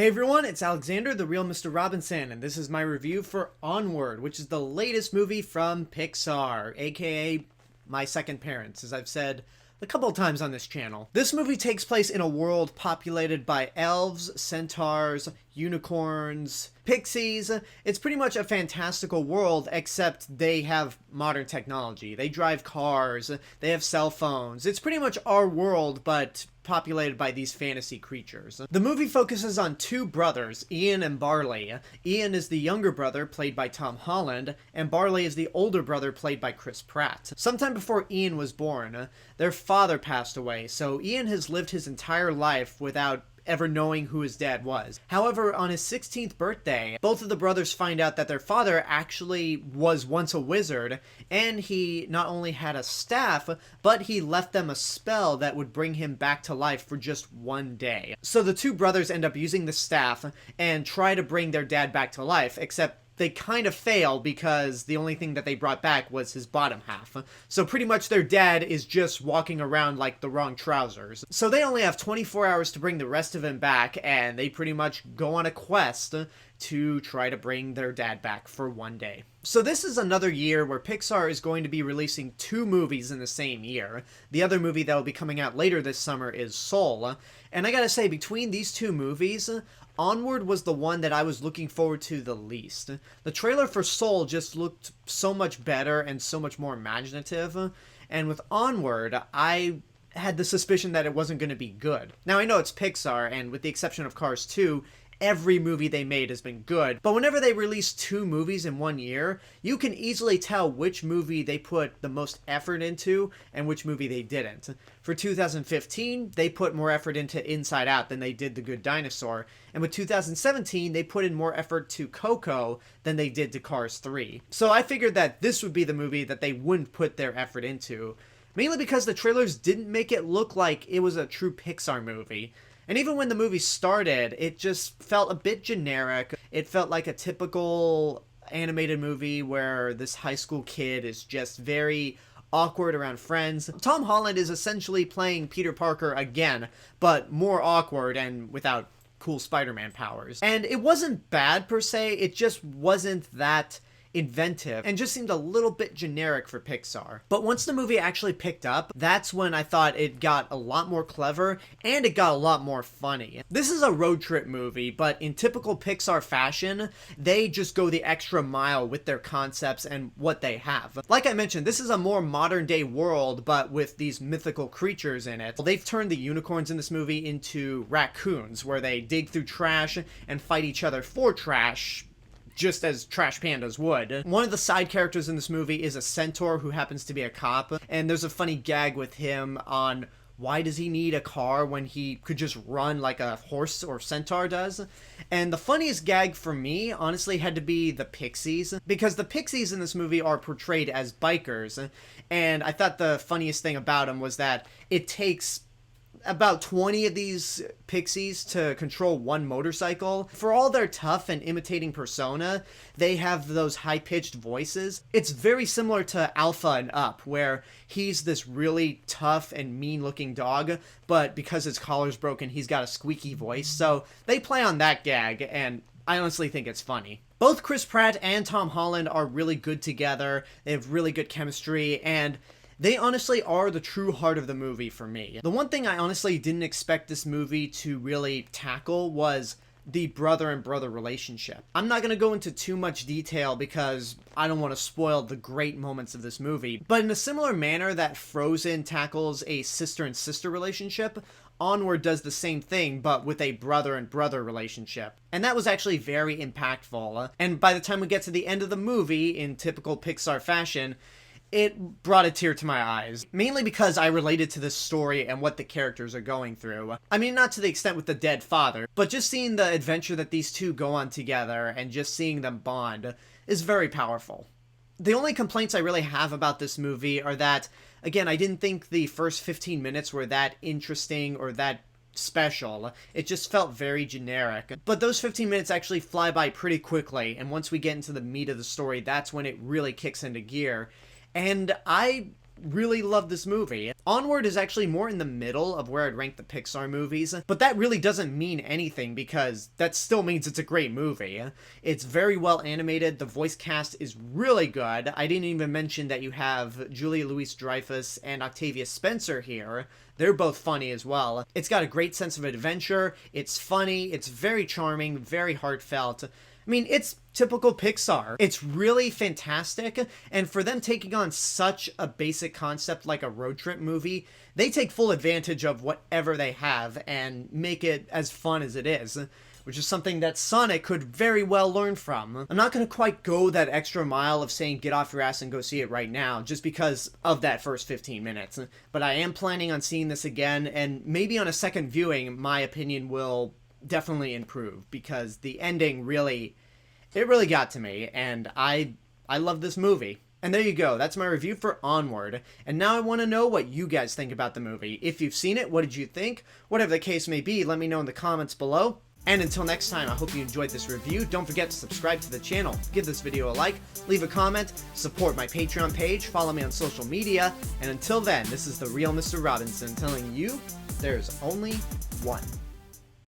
Hey everyone, it's Alexander, the real Mr. Robinson, and this is my review for Onward, which is the latest movie from Pixar, aka my second parents, as I've said a couple of times on this channel. This movie takes place in a world populated by elves, centaurs, unicorns, pixies. It's pretty much a fantastical world, except they have modern technology. They drive cars, they have cell phones. It's pretty much our world, but populated by these fantasy creatures. The movie focuses on two brothers, Ian and Barley. Ian is the younger brother, played by Tom Holland, and Barley is the older brother, played by Chris Pratt. Sometime before Ian was born, their father passed away, so Ian has lived his entire life without ever knowing who his dad was. However, on his 16th birthday, both of the brothers find out that their father actually was once a wizard, and he not only had a staff, but he left them a spell that would bring him back to life for just one day. So the two brothers end up using the staff and try to bring their dad back to life, except they kind of fail because the only thing that they brought back was his bottom half. So pretty much their dad is just walking around like the wrong trousers. So they only have 24 hours to bring the rest of him back, and they pretty much go on a quest to try to bring their dad back for one day. So this is another year where Pixar is going to be releasing two movies in the same year. The other movie that will be coming out later this summer is Soul. And I gotta say, between these two movies, Onward was the one that I was looking forward to the least. The trailer for Soul just looked so much better and so much more imaginative, and with Onward, I had the suspicion that it wasn't going to be good. Now, I know it's Pixar, and with the exception of Cars 2, every movie they made has been good, but whenever they release two movies in one year, you can easily tell which movie they put the most effort into and which movie they didn't. For 2015, they put more effort into Inside Out than they did The Good Dinosaur, and with 2017, they put in more effort to Coco than they did to Cars 3. So I figured that this would be the movie that they wouldn't put their effort into, mainly because the trailers didn't make it look like it was a true Pixar movie. And even when the movie started, it just felt a bit generic. It felt like a typical animated movie where this high school kid is just very awkward around friends. Tom Holland is essentially playing Peter Parker again, but more awkward and without cool Spider-Man powers. And it wasn't bad per se, it just wasn't that inventive and just seemed a little bit generic for Pixar. But once the movie actually picked up, that's when I thought it got a lot more clever and it got a lot more funny. This is a road trip movie, but in typical Pixar fashion, they just go the extra mile with their concepts and what they have. Like I mentioned, this is a more modern day world, but with these mythical creatures in it. They've turned the unicorns in this movie into raccoons, where they dig through trash and fight each other for trash, just as trash pandas would. One of the side characters in this movie is a centaur who happens to be a cop, and there's a funny gag with him on why does he need a car when he could just run like a horse or centaur does. And the funniest gag for me, honestly, had to be the pixies, because the pixies in this movie are portrayed as bikers, and I thought the funniest thing about them was that it takes about 20 of these pixies to control one motorcycle. For all their tough and imitating persona, they have those high-pitched voices. It's very similar to Alpha and Up, where he's this really tough and mean-looking dog, but because his collar's broken, he's got a squeaky voice. So they play on that gag, and I honestly think it's funny. Both Chris Pratt and Tom Holland are really good together. They have really good chemistry, and they honestly are the true heart of the movie for me. The one thing I honestly didn't expect this movie to really tackle was the brother and brother relationship. I'm not going to go into too much detail because I don't want to spoil the great moments of this movie, but in a similar manner that Frozen tackles a sister and sister relationship, Onward does the same thing, but with a brother and brother relationship. And that was actually very impactful. And by the time we get to the end of the movie, in typical Pixar fashion, it brought a tear to my eyes, mainly because I related to this story and what the characters are going through. I mean, not to the extent with the dead father, but just seeing the adventure that these two go on together and just seeing them bond is very powerful. The only complaints I really have about this movie are that, again, I didn't think the first 15 minutes were that interesting or that special. It just felt very generic. But those 15 minutes actually fly by pretty quickly, and once we get into the meat of the story, that's when it really kicks into gear. And I really love this movie. Onward is actually more in the middle of where I'd rank the Pixar movies, but that really doesn't mean anything because that still means it's a great movie. It's very well animated, the voice cast is really good. I didn't even mention that you have Julia Louis-Dreyfus and Octavia Spencer here. They're both funny as well. It's got a great sense of adventure, it's funny, it's very charming, very heartfelt. I mean, it's typical Pixar. It's really fantastic, and for them taking on such a basic concept like a road trip movie, they take full advantage of whatever they have and make it as fun as it is, which is something that Sonic could very well learn from. I'm not going to quite go that extra mile of saying get off your ass and go see it right now, just because of that first 15 minutes, but I am planning on seeing this again, and maybe on a second viewing, my opinion will definitely improve, because the ending really got to me, and I love this movie. And there you go, that's my review for Onward. And now I want to know what you guys think about the movie. If you've seen it, what did you think? Whatever the case may be, let me know in the comments below. And until next time, I hope you enjoyed this review. Don't forget to subscribe to the channel, give this video a like, leave a comment, support my Patreon page, follow me on social media, and until then, this is the Real Mr. Robinson telling you there's only one.